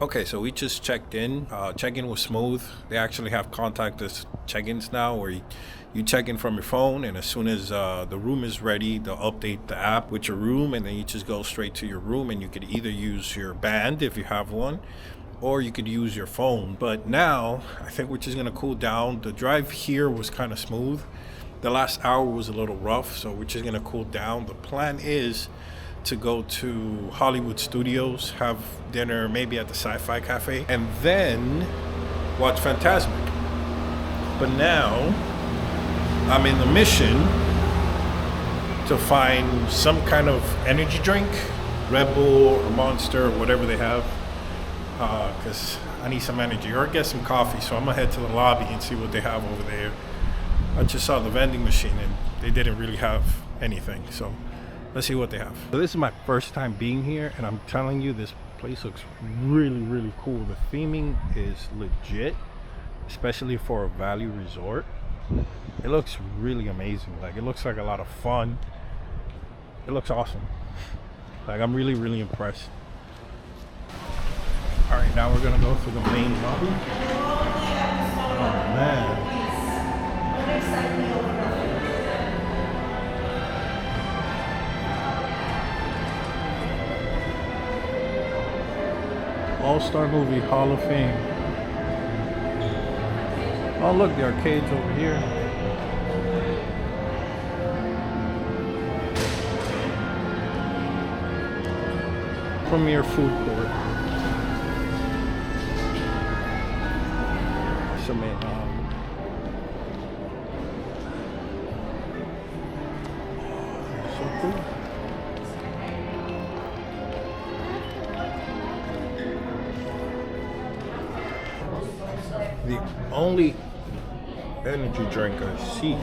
Okay, so we just checked in. Check-in was smooth. They actually have contactless check-ins now where you check in from your phone, and as soon as the room is ready, they'll update the app with your room, and then you just go straight to your room, and you could either use your band if you have one, or you could use your phone. But now, I think we're just gonna cool down. The drive here was kind of smooth. The last hour was a little rough, so we're just gonna cool down. The plan is to go to Hollywood Studios, have dinner maybe at the Sci-Fi Cafe, and then watch Fantasmic. But now I'm in the mission to find some kind of energy drink, Red Bull or Monster or whatever they have, because I need some energy, or get some coffee. So I'm gonna head to the lobby and see what they have over there. I just saw the vending machine and they didn't really have anything, so let's see what they have. So this is my first time being here, and I'm telling you, this place looks really, really cool. The theming is legit, especially for a value resort. It looks really amazing. Like, it looks like a lot of fun. It looks awesome. Like, I'm really, really impressed. All right, now we're gonna go through the main lobby. Oh man. All-Star Movie Hall of Fame. Oh look, the arcades over here. Premier Food Court. So cool. The only energy drink I see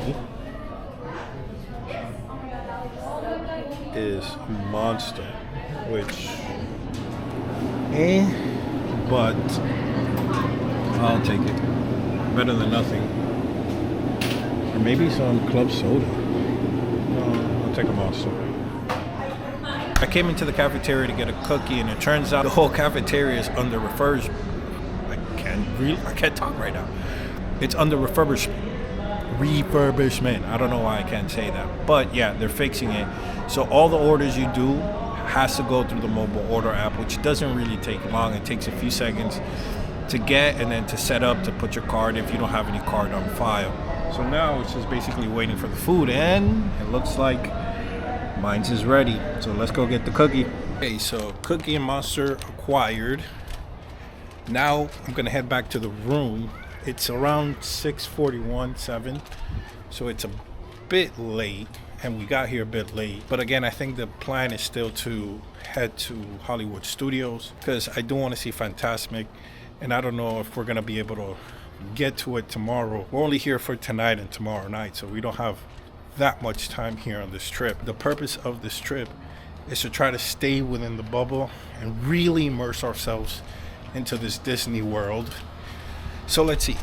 is Monster, which, but I'll take it. Better than nothing. Or maybe some club soda. No, I'll take a Monster. I came into the cafeteria to get a cookie, and it turns out the whole cafeteria is under refurbishment. I can't talk right now. It's under refurbishment. I don't know why I can't say that, but yeah, they're fixing it. So all the orders you do has to go through the mobile order app, which doesn't really take long. It takes a few seconds to get, and then to set up, to put your card if you don't have any card on file. So now it's just basically waiting for the food, and it looks like mine's is ready. So let's go get the cookie. Okay, so cookie and Monster acquired. Now I'm gonna head back to the room. It's around 6:41, 7, so it's a bit late, and we got here a bit late. But again, I think the plan is still to head to Hollywood Studios, because I do want to see Fantasmic, and I don't know if we're gonna be able to get to it tomorrow. We're only here for tonight and tomorrow night, so we don't have that much time here on this trip. The purpose of this trip is to try to stay within the bubble and really immerse ourselves into this Disney world. So let's see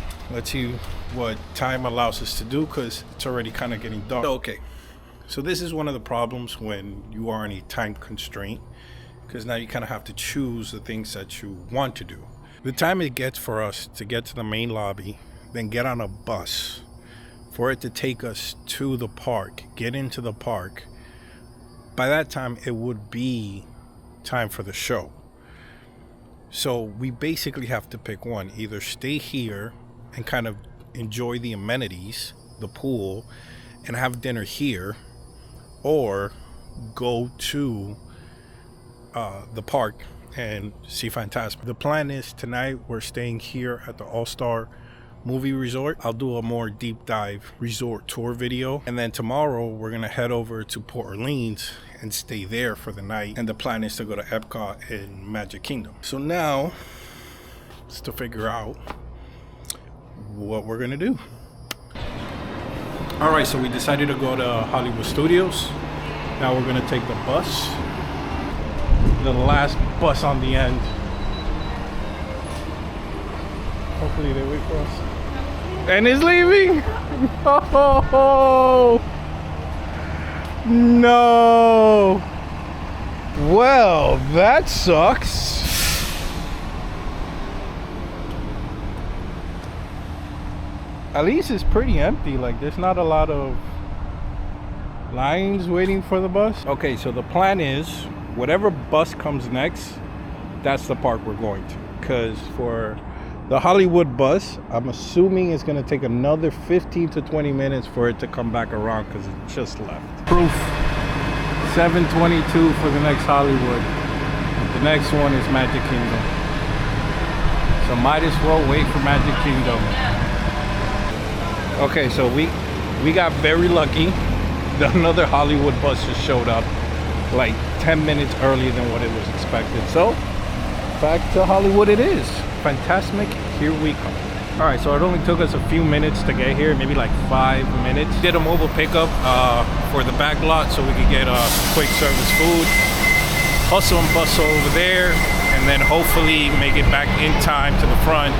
what time allows us to do, because it's already kind of getting dark. Okay, so this is one of the problems when you are in a time constraint, because now you kind of have to choose the things that you want to do. The time it gets for us to get to the main lobby, then get on a bus for it to take us to the park, get into the park, by that time it would be time for the show. So we basically have to pick one. Either stay here and kind of enjoy the amenities, the pool, and have dinner here, or go to the park and see Fantasmic. The plan is tonight we're staying here at the All-Star Movie Resort. I'll do a more deep dive resort tour video, and then tomorrow we're gonna head over to Port Orleans and stay there for the night, and the plan is to go to Epcot and Magic Kingdom. So now it's to figure out what we're gonna do. All right, so we decided to go to Hollywood Studios. Now we're gonna take the bus, the last bus on the end. Hopefully they wait for us. And it's leaving. Oh, no. Well, that sucks. at least it's pretty empty. Like there's not a lot of lines waiting for the bus. Okay, so the plan is whatever bus comes next, that's the park we're going to. Because for the Hollywood bus, I'm assuming it's going to take another 15 to 20 minutes for it to come back around because it just left. Proof 7:22 for the next Hollywood. The next one is Magic Kingdom. So might as well wait for Magic Kingdom. Okay, so we got very lucky. Another Hollywood bus just showed up like 10 minutes earlier than what it was expected. So back to Hollywood it is. Fantasmic, here we come. All right, so it only took us a few minutes to get here, maybe like 5 minutes. Did a mobile pickup for the back lot so we could get quick service food. Hustle and bustle over there, and then hopefully make it back in time to the front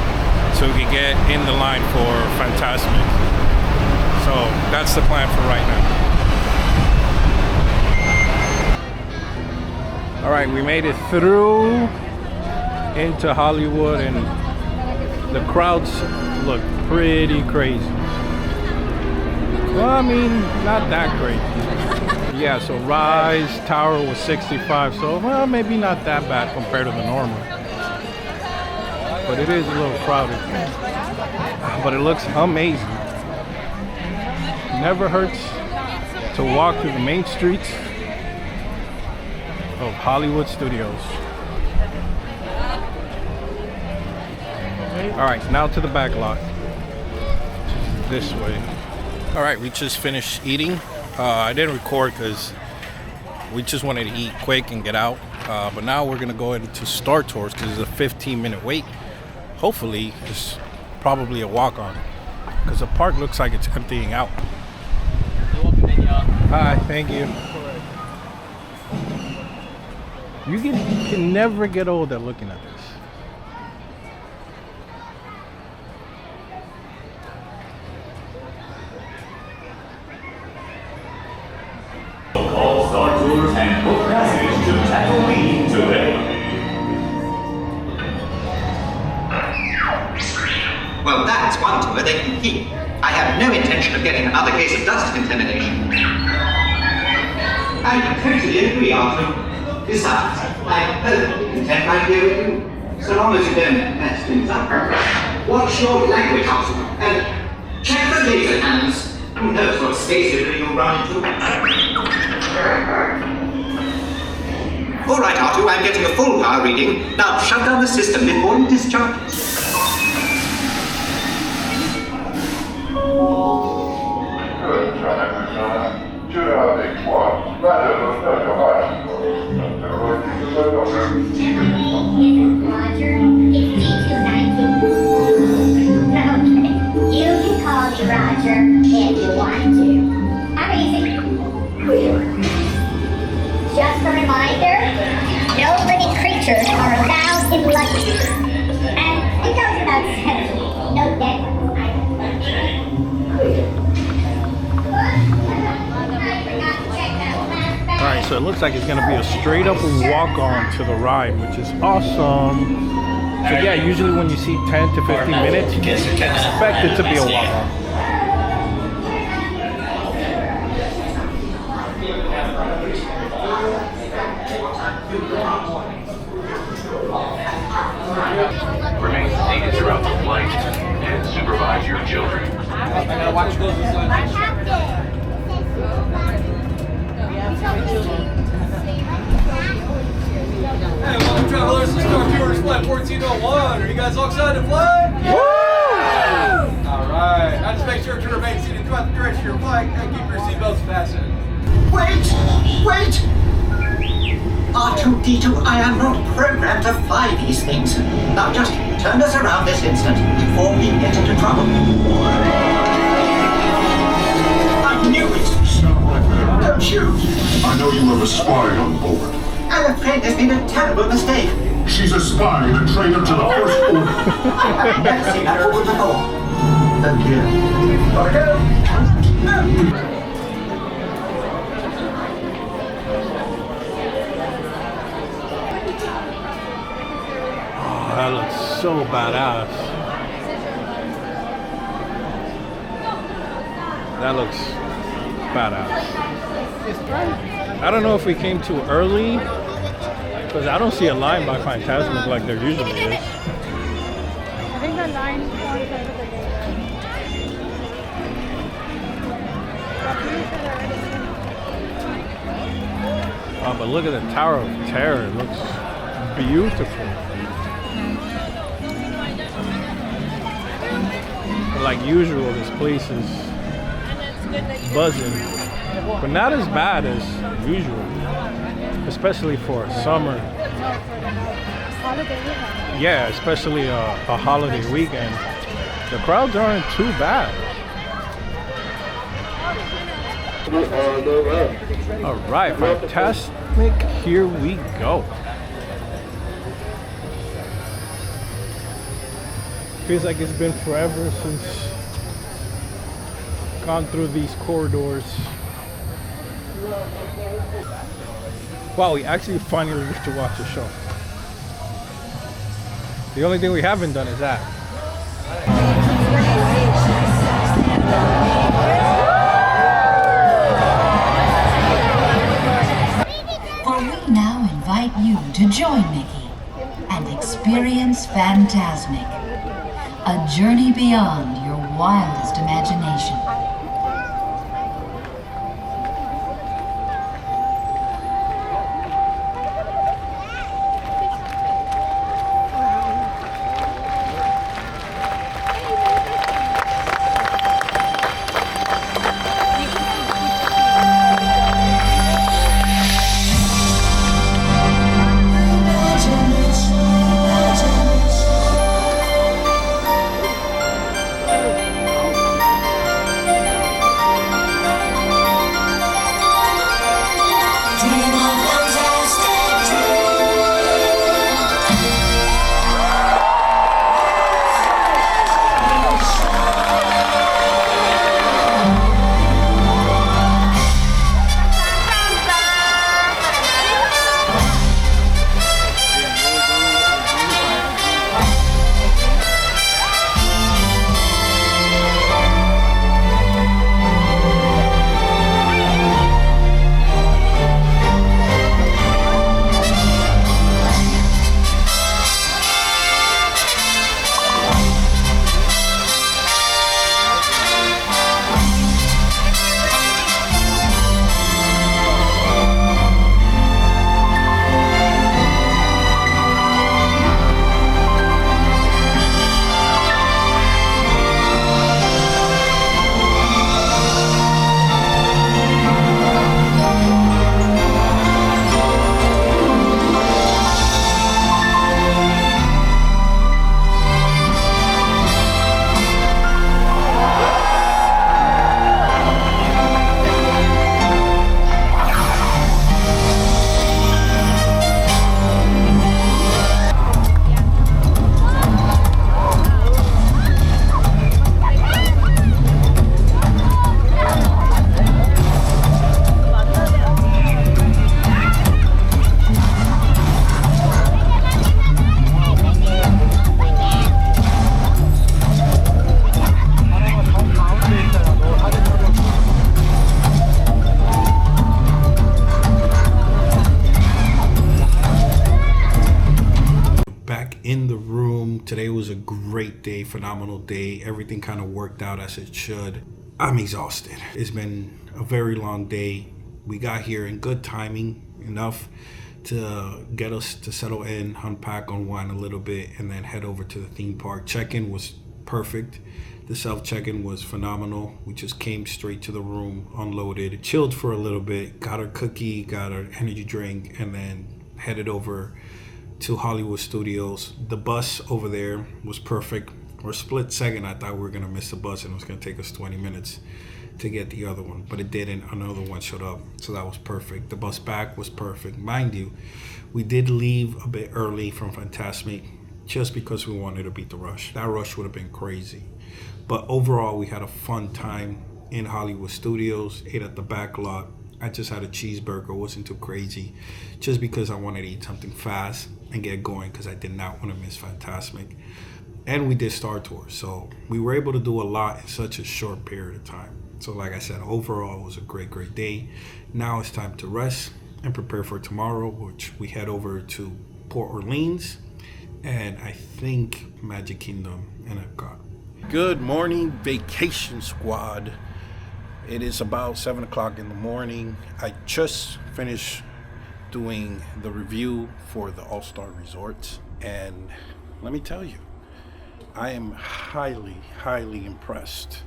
so we could get in the line for Fantasmic. So that's the plan for right now. All right, we made it through into Hollywood, and the crowds look pretty crazy. Well, I mean, not that crazy. Yeah, so Rise Tower was 65, so well, maybe not that bad compared to the normal. But it is a little crowded. But it looks amazing. Never hurts to walk through the main streets of Hollywood Studios. All right, now to the back lot, which is this way. All right, we just finished eating. I didn't record because we just wanted to eat quick and get out. But now we're gonna go into Star Tours because it's a 15-minute wait. Hopefully, it's probably a walk-on because the park looks like it's emptying out. Hi, thank you. You can never get old at looking at this. All Star Tours and book passage to Tatooine today. Well, that's one tour they can keep. I have no intention of getting another case of dust contamination. I totally agree, Arthur. Besides, I'm perfectly content right here with you, so long as you don't mess things up. Watch your language, Arthur, and check the laser cannons. Who knows what spaceship you'll run into? All right, Arthur, I'm getting a full power reading. Now shut down the system before you discharge it. Roger, it's D219. Okay, you can call me Roger if you want to. Amazing. Just a reminder, no living creatures are allowed in London. And it goes without saying, no dead ones. Alright, so it looks like it's going to be a straight up walk-on to the ride, which is awesome. So yeah, usually when you see 10 to 15 minutes, you can expect it to be a walk-on. Remain seated throughout the flight and supervise your children. I gotta watch those Hey, welcome travelers to Star Tours Flight 1401. Are you guys all excited to fly? Woo! Alright, now just make sure to remain seated throughout the duration of your flight and keep your seatbelts fastened. Wait! R2-D2, I am not programmed to fly these things. Now just turn us around this instant before we get into trouble. I knew it! Don't you? I know you have a spy on board. I'm afraid there's been a terrible mistake. She's a spy and a traitor to the First Order. I've never seen that woman before. Oh dear. Gotta go. Oh, that looks so badass. That looks badass. I don't know if we came too early, because I don't see a line by Fantasmic like there usually is. I think the line is on the side of the gate. Oh, but look at the Tower of Terror. It looks beautiful. But like usual, this place is buzzing, but not as bad as usual, especially for summer. Yeah, especially a holiday weekend. The crowds aren't too bad. All right, Fantasmic, here we go. Feels like it's been forever since gone through these corridors. Wow, we actually finally get to watch a show. The only thing we haven't done is that. For we now invite you to join Mickey and experience Fantasmic, a journey beyond your wildest imagination. In the room. Today was a great day, phenomenal day. Everything kind of worked out as it should. I'm exhausted. It's been a very long day. We got here in good timing, enough to get us to settle in, unpack, unwind a little bit, and then head over to the theme park. Check-in was perfect. The self-check-in was phenomenal. We just came straight to the room, unloaded, chilled for a little bit, got our cookie, got our energy drink, and then headed over to Hollywood Studios. The bus over there was perfect. For a split second, I thought we were gonna miss the bus and it was gonna take us 20 minutes to get the other one, but it didn't. Another one showed up, so that was perfect. The bus back was perfect. Mind you, we did leave a bit early from Fantasmic just because we wanted to beat the rush. That rush would have been crazy. But overall, we had a fun time in Hollywood Studios, ate at the back lot. I just had a cheeseburger, wasn't too crazy, just because I wanted to eat something fast and get going because I did not want to miss Fantasmic. And we did Star Tours, so we were able to do a lot in such a short period of time. So like I said, overall it was a great day. Now it's time to rest and prepare for tomorrow, which we head over to Port Orleans and I think Magic Kingdom and Epcot. Good morning, vacation squad. It is about 7 o'clock in the morning. I just finished doing the review for the All-Star Resorts, and let me tell you, I am highly impressed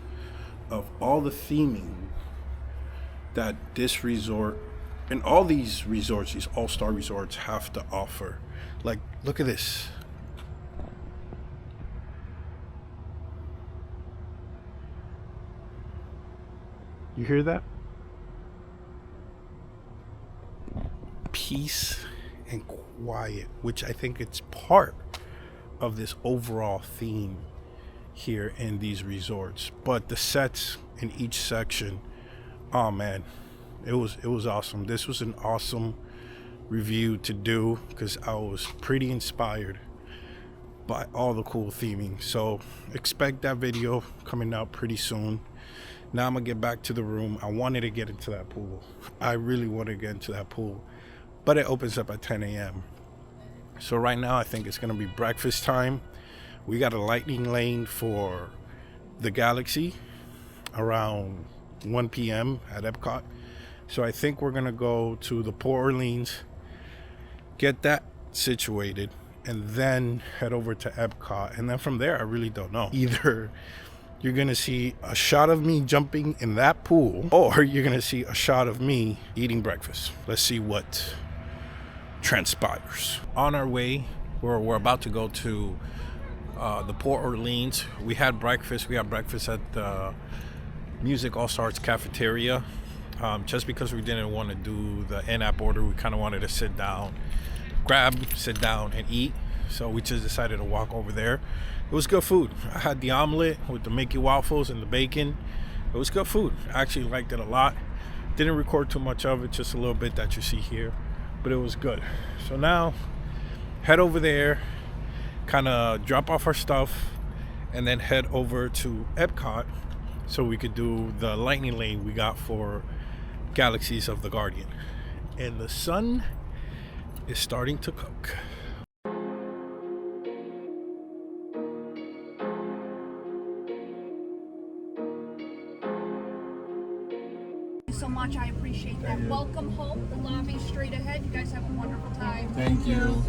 of all the theming that this resort and all these resorts, these All-Star Resorts, have to offer. Like, look at this. You hear that? Peace and quiet, which I think it's part of this overall theme here in these resorts. But the sets in each section, oh man, it was awesome. This was an awesome review to do because I was pretty inspired by all the cool theming. So expect that video coming out pretty soon. Now I'm gonna get back to the room. I wanted to get into that pool. I really wanted to get into that pool, but it opens up at 10 a.m. So right now I think it's gonna be breakfast time. We got a lightning lane for the Galaxy around 1 p.m. at Epcot. So I think we're gonna go to the Port Orleans, get that situated, and then head over to Epcot. And then from there, I really don't know. Either you're gonna see a shot of me jumping in that pool, or you're gonna see a shot of me eating breakfast. Let's see what transpires. On our way, we're about to go to the Port Orleans. We had breakfast. We had breakfast at the Music All Stars cafeteria. Just because we didn't want to do the in-app order, we kind of wanted to sit down, sit down and eat. So we just decided to walk over there. It was good food. I had the omelet with the Mickey waffles and the bacon. It was good food. I actually liked it a lot. Didn't record too much of it, just a little bit that you see here, but it was good. So now head over there, kind of drop off our stuff, and then head over to Epcot so we could do the lightning lane we got for Galaxies of the Guardian. And the sun is starting to cook. So much, I appreciate that. Welcome home. The lobby straight ahead. You guys have a wonderful time. Thank you.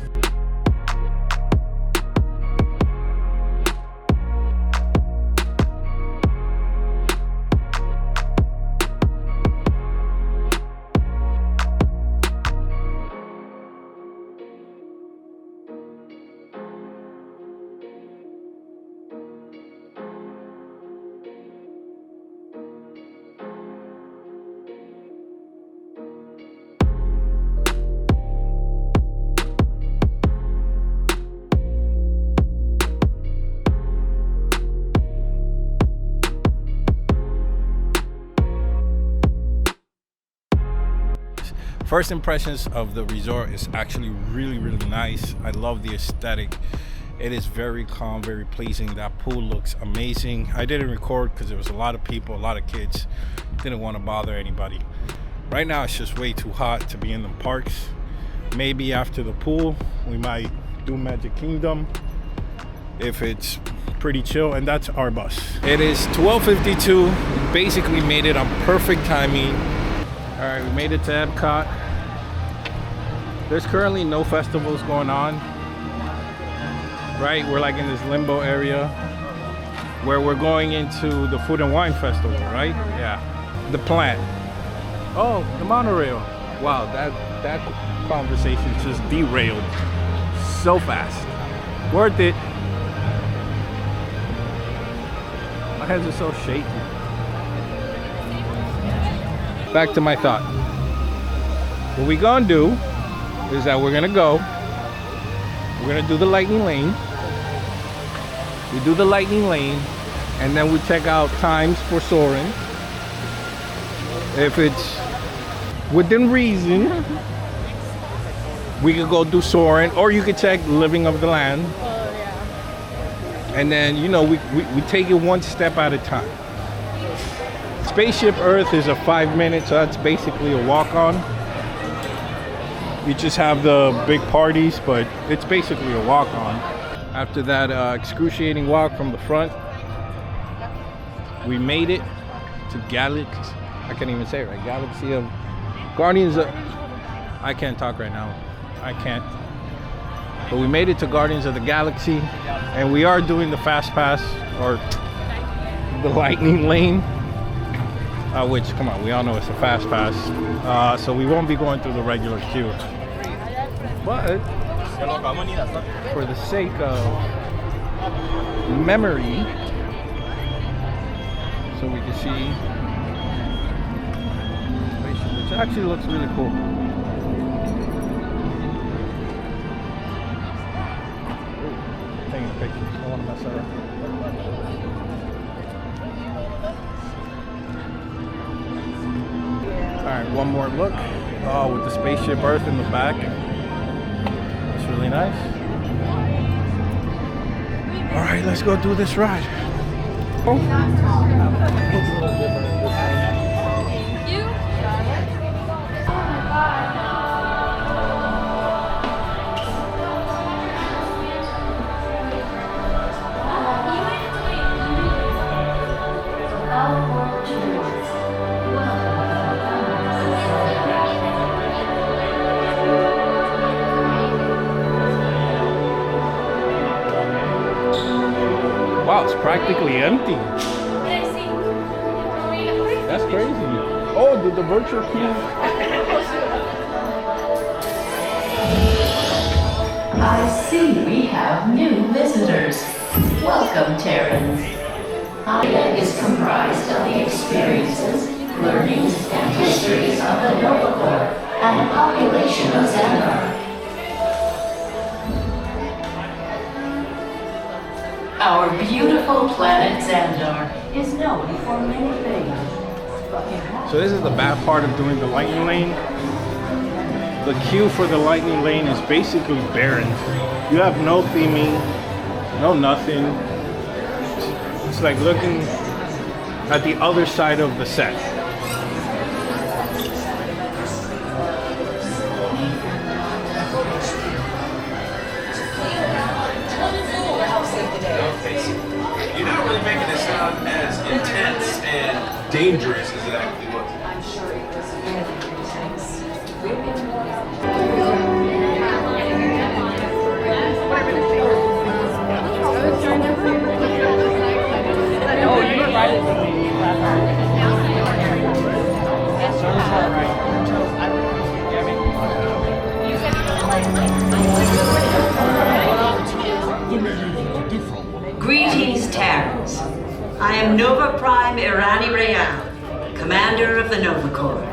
First impressions of the resort is actually really nice. I love the aesthetic. It is very calm, very pleasing. That pool looks amazing. I didn't record because there was a lot of people, a lot of kids. Didn't want to bother anybody. Right now it's just way too hot to be in the parks. Maybe after the pool we might do Magic Kingdom if it's pretty chill, and that's our bus. It is 12:52. Basically made it on perfect timing. All right, we made it to Epcot. There's currently no festivals going on, right? We're like in this limbo area where we're going into the Food and Wine Festival, right? Yeah. The plant. Oh, the monorail. Wow, that conversation just derailed so fast. Worth it. My hands are so shaky. Back to my thought. What we gonna do is that we're gonna do the lightning lane. We do the lightning lane, and then we check out times for soaring. If it's within reason, we could go do soaring, or you could check living of the land. And then, you know, we take it one step at a time. Spaceship Earth is a 5 minute, so that's basically a walk-on. You just have the big parties, but it's basically a walk-on. After that excruciating walk from the front, we made it to Galaxy. I can't even say it right. Galaxy of Guardians of. I can't talk right now. I can't. But we made it to Guardians of the Galaxy, and we are doing the Fast Pass or the Lightning Lane, which, come on, we all know it's a Fast Pass. So we won't be going through the regular queue. But for the sake of memory, so we can see, which actually looks really cool. Taking pictures, I want to mess that up. Alright, one more look. Oh, with the Spaceship Earth in the back. It's really nice. Alright, let's go do this ride. Wow, it's practically empty. That's crazy. Oh, the virtual queue. I see we have new visitors. Welcome, Terrans. AIA is comprised of the experiences, learnings, and histories of the Nova Corps and the population of Xandar. Our beautiful planet Xandar is known for many things. So this is the bad part of doing the Lightning Lane. The queue for the Lightning Lane is basically barren. You have no theming, no nothing. It's like looking at the other side of the set. You're not really making it sound as intense and dangerous as it actually was. I'm sure it was very intense. Oh, you were right at the Greetings, Terrans. I am Nova Prime Irani Rayal, Commander of the Nova Corps.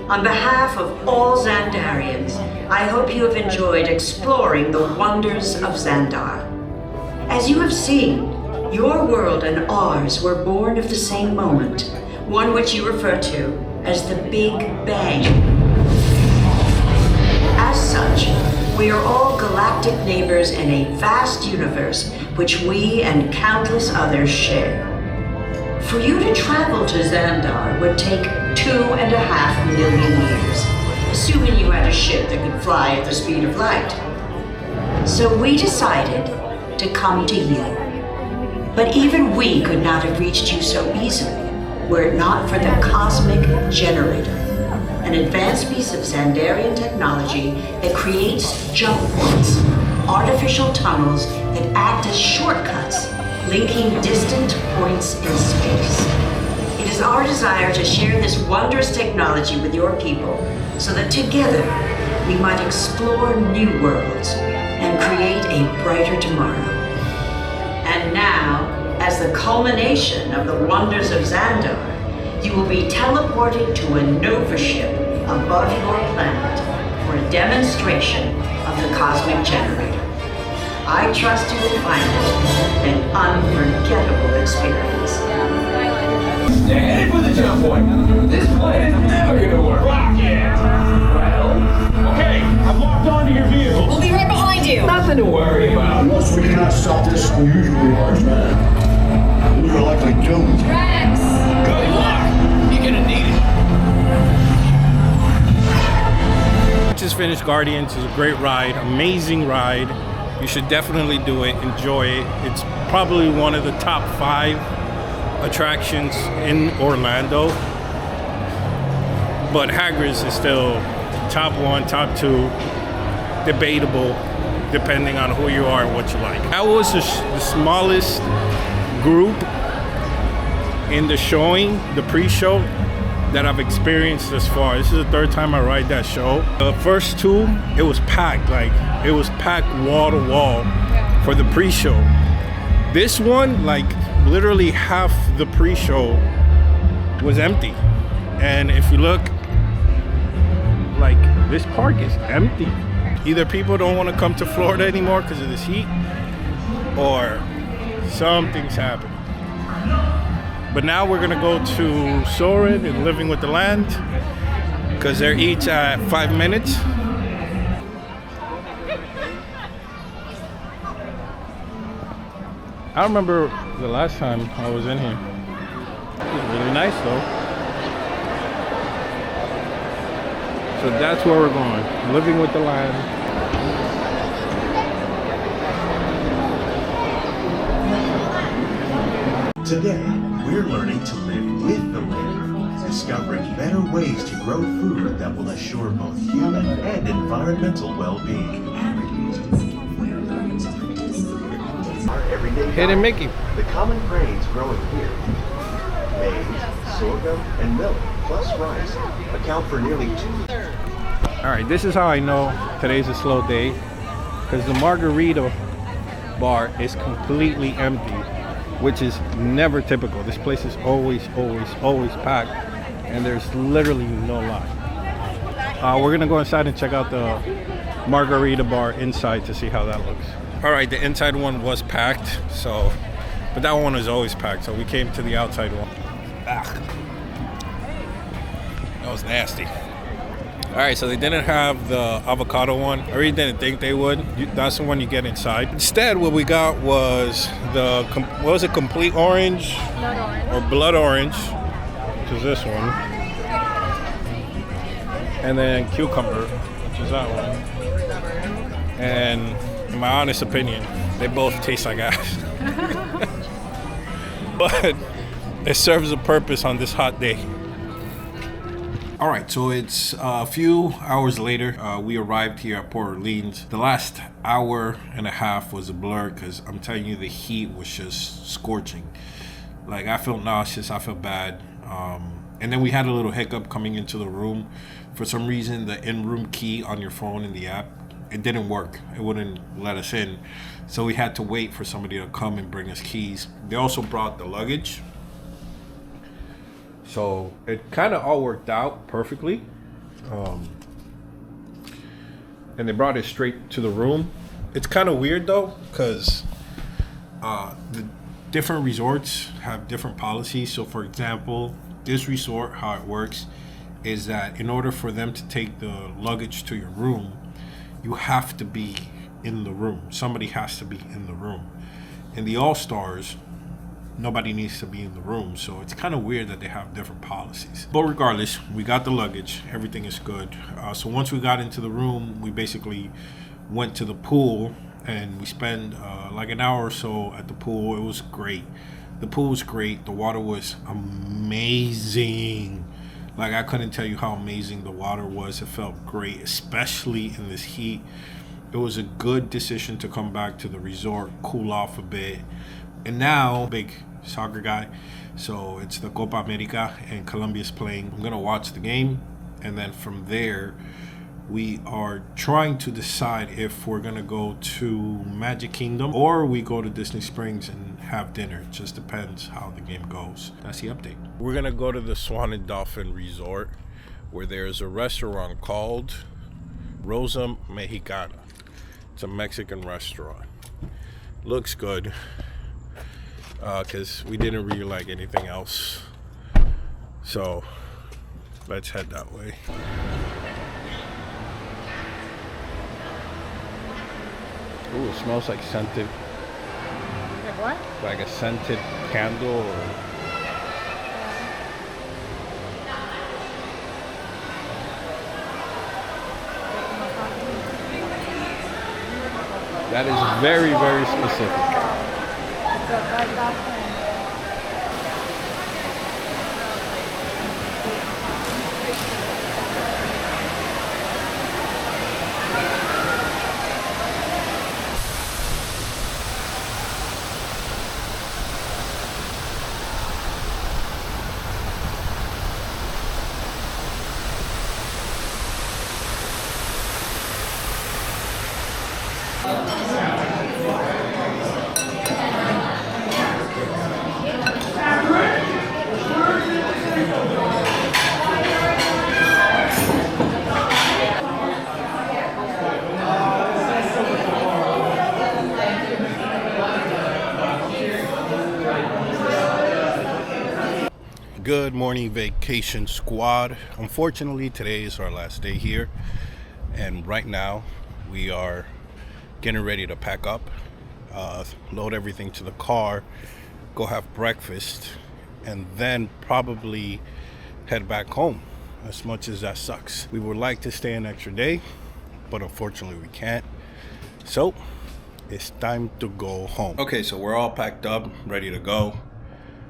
On behalf of all Xandarians, I hope you have enjoyed exploring the wonders of Xandar. As you have seen, your world and ours were born of the same moment, one which you refer to as the Big Bang. As such, we are all galactic neighbors in a vast universe which we and countless others share. For you to travel to Xandar would take 2.5 million years, assuming you had a ship that could fly at the speed of light. So we decided to come to you. But even we could not have reached you so easily were it not for the Cosmic Generator, an advanced piece of Xandarian technology that creates jump points, artificial tunnels that act as shortcuts, linking distant points in space. It is our desire to share this wondrous technology with your people so that together we might explore new worlds and create a brighter tomorrow. And now, as the culmination of the wonders of Xandar, you will be teleported to a Nova ship above your planet for a demonstration of the Cosmic Generator. I trust you will find it an unforgettable experience. They're headed for the jump point. This plan is never gonna work. Yeah. Well, okay, I've locked onto your vehicle. We'll be right behind you. Nothing to worry about. Unless we cannot stop this unusually large man, we are likely doomed. Rex! Good luck! just finished Guardians. It's a great ride, amazing ride. You should definitely do it, enjoy it. It's probably one of the top 5 attractions in Orlando. But Hagrid's is still top 1, top 2, debatable, depending on who you are and what you like. That was the smallest group in the showing, the pre-show, that I've experienced thus far. This is the 3rd time I ride that show. The first 2, it was packed, like it was packed wall to wall for the pre-show. This one, like literally half the pre-show was empty. And if you look, like this park is empty. Either people don't want to come to Florida anymore because of this heat, or something's happening. But now we're gonna go to Soarin' and Living with the Land because they're each at 5 minutes. I remember the last time I was in here. It was really nice though. So that's where we're going, Living with the Land. Today, we're learning to live with the land, discovering better ways to grow food that will assure both human and environmental well-being. Our everyday Hidden Mickey. The common grains growing here, maize, sorghum, and millet, plus rice, account for nearly 2/3. All right, this is how I know today's a slow day, because the margarita bar is completely empty, which is never typical. This place is always packed, and there's literally no line. We're gonna go inside and check out the margarita bar inside to see how that looks. All right, the inside one was packed, so, but that one is always packed, so we came to the outside one. Ugh. That was nasty. All right, so they didn't have the avocado one. I really didn't think they would. That's the one you get inside. Instead, what we got was the, what was it, complete orange? Blood orange. Or blood orange, which is this one. And then cucumber, which is that one. And in my honest opinion, they both taste like ass. But it serves a purpose on this hot day. All right, so it's a few hours later. We arrived here at Port Orleans. The last hour and a half was a blur because I'm telling you, the heat was just scorching. Like, I felt nauseous, I felt bad. And then we had a little hiccup coming into the room. For some reason, the in-room key on your phone in the app, it didn't work. It wouldn't let us in. So we had to wait for somebody to come and bring us keys. They also brought the luggage. So it kind of all worked out perfectly. And they brought it straight to the room. It's kind of weird though, because the different resorts have different policies. So for example, this resort, how it works is that in order for them to take the luggage to your room, you have to be in the room. Somebody has to be in the room. In the All-Stars, nobody needs to be in the room, so it's kind of weird that they have different policies. But regardless, we got the luggage, everything is good. So once we got into the room, we basically went to the pool and we spent like an hour or so at the pool. It was great. The pool was great. The water was amazing. Like, I couldn't tell you how amazing the water was. It felt great, especially in this heat. It was a good decision to come back to the resort, cool off a bit. And now, big soccer guy, so it's the Copa America and Colombia's playing. I'm gonna watch the game, and then from there we are trying to decide if we're gonna go to Magic Kingdom or we go to Disney Springs and have dinner. It just depends how the game goes. That's the update. We're gonna go to the Swan and Dolphin Resort, where there's a restaurant called Rosa Mexicana. It's a Mexican restaurant. Looks good. Because we didn't really like anything else. So let's head that way. Ooh, it smells like scented. Like what? Like a scented candle or... That is very, very specific. Good morning, vacation squad. Unfortunately, today is our last day here, and right now we are getting ready to pack up, load everything to the car, go have breakfast, and then probably head back home. As much as that sucks, we would like to stay an extra day, but unfortunately we can't. So it's time to go home. Okay, so we're all packed up, ready to go.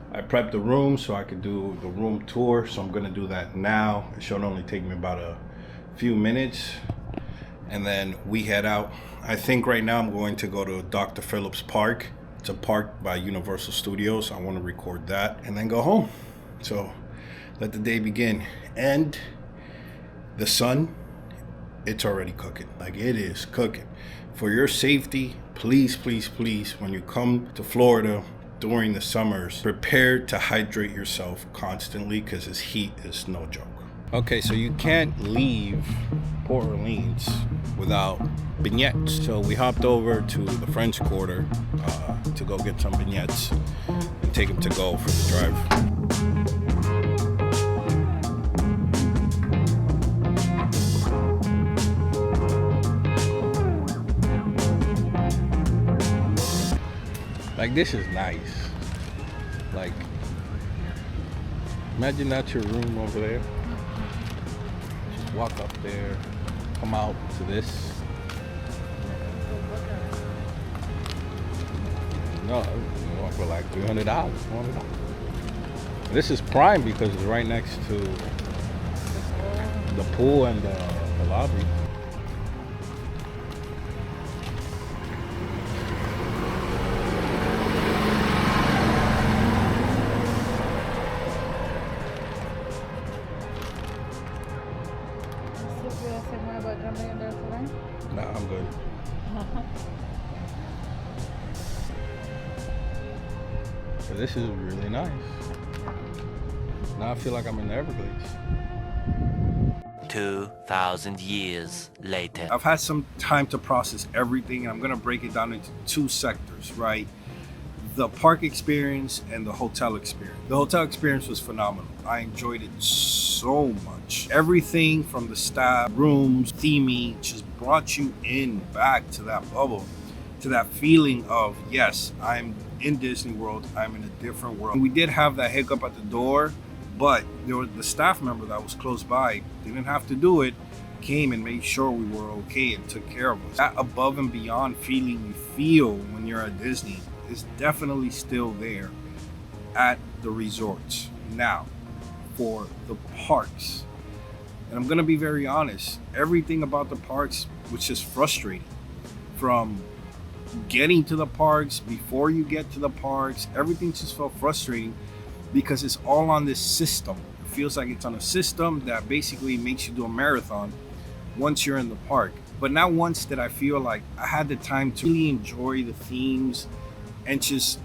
I prepped the room so I could do the room tour, so I'm gonna do that now. It should only take me about a few minutes, and then we head out. I think right now I'm going to go to Dr. Phillips Park. It's a park by Universal Studios. I want to record that and then go home. So let the day begin. And the sun, it's already cooking. Like, it is cooking. For your safety, please, please, please, when you come to Florida during the summers, prepare to hydrate yourself constantly, because this heat is no joke. Okay, so you can't leave Port Orleans without beignets. So we hopped over to the French Quarter to go get some beignets and take them to go for the drive. Like, this is nice. Like, imagine that's your room over there. Just walk up there, come out to this. No, you want for like $300. This is prime because it's right next to the pool and the lobby. Nah, I'm good. But this is really nice. Now I feel like I'm in the Everglades. 2,000 years later. I've had some time to process everything, and I'm gonna break it down into two sectors, right? The park experience and the hotel experience. The hotel experience was phenomenal. I enjoyed it so much. Everything from the staff, rooms, theming, just brought you in back to that bubble, to that feeling of, yes, I'm in Disney World, I'm in a different world. We did have that hiccup at the door, but there was the staff member that was close by, didn't have to do it, came and made sure we were okay and took care of us. That above and beyond feeling you feel when you're at Disney is definitely still there at the resorts. Now, for the parks, and I'm gonna be very honest, everything about the parks was just frustrating. From getting to the parks, before you get to the parks, everything just felt frustrating because it's all on this system. It feels like it's on a system that basically makes you do a marathon once you're in the park. But not once did I feel like I had the time to really enjoy the themes and just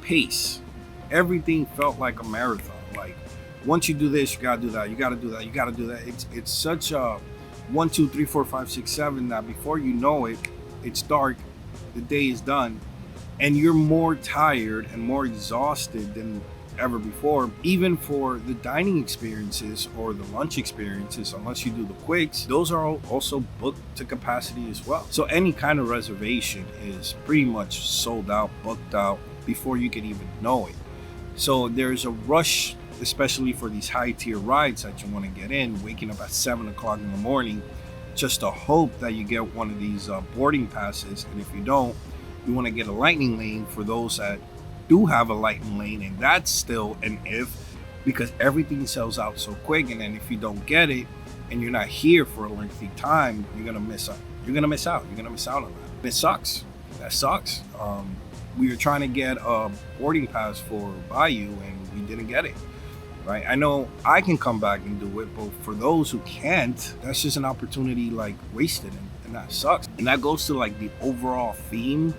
pace. Everything felt like a marathon. Like, once you do this, you gotta do that, you gotta do that, you gotta do that. It's such a 1, 2, 3, 4, 5, 6, 7 that before you know it, it's dark, the day is done, and you're more tired and more exhausted than ever before. Even for the dining experiences or the lunch experiences, unless you do the quicks, those are also booked to capacity as well. So any kind of reservation is pretty much sold out, booked out before you can even know it. So there's a rush, especially for these high tier rides that you want to get in, waking up at 7 o'clock in the morning just a hope that you get one of these boarding passes, and if you don't, you want to get a lightning lane for those that do have a lightning lane, and that's still an if, because everything sells out so quick, and then if you don't get it and you're not here for a lengthy time, you're gonna miss out. You're gonna miss out on that. It sucks. That sucks. We were trying to get a boarding pass for Bayou and we didn't get it. Right? I know I can come back and do it, but for those who can't, that's just an opportunity like wasted, and that sucks. And that goes to like the overall theme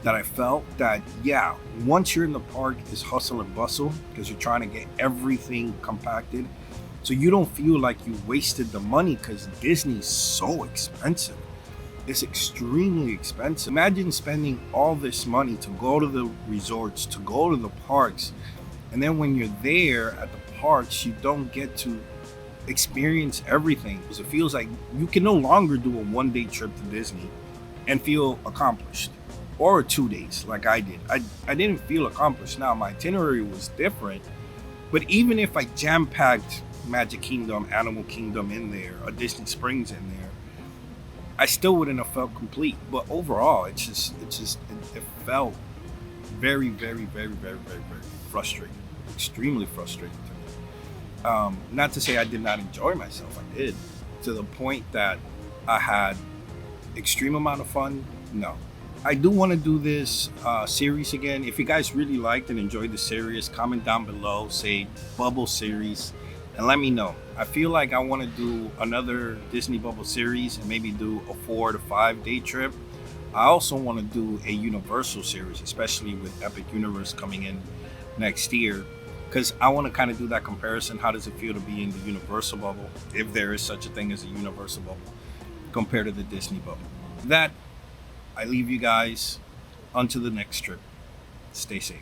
that I felt that, yeah, once you're in the park, it's hustle and bustle because you're trying to get everything compacted. So you don't feel like you wasted the money because Disney's so expensive. It's extremely expensive. Imagine spending all this money to go to the resorts, to go to the parks, and then when you're there at the parks, you don't get to experience everything. Because it feels like you can no longer do a one-day trip to Disney and feel accomplished. Or 2 days, like I did. I didn't feel accomplished. Now, my itinerary was different, but even if I jam-packed Magic Kingdom, Animal Kingdom in there, or Disney Springs in there, I still wouldn't have felt complete. But overall, it felt very, very, very, very, very, very frustrating. Extremely frustrating to me. Not to say I did not enjoy myself. I did, to the point that I had extreme amount of fun. No. I do want to do this series again. If you guys really liked and enjoyed the series, comment down below, say Bubble series, and let me know. I feel like I want to do another Disney Bubble series and maybe do a 4 to 5 day trip. I also want to do a Universal series, especially with Epic Universe coming in next year, because I want to kind of do that comparison. How does it feel to be in the Universal bubble, if there is such a thing as a Universal bubble, compared to the Disney bubble? That I leave you guys unto the next trip. Stay safe.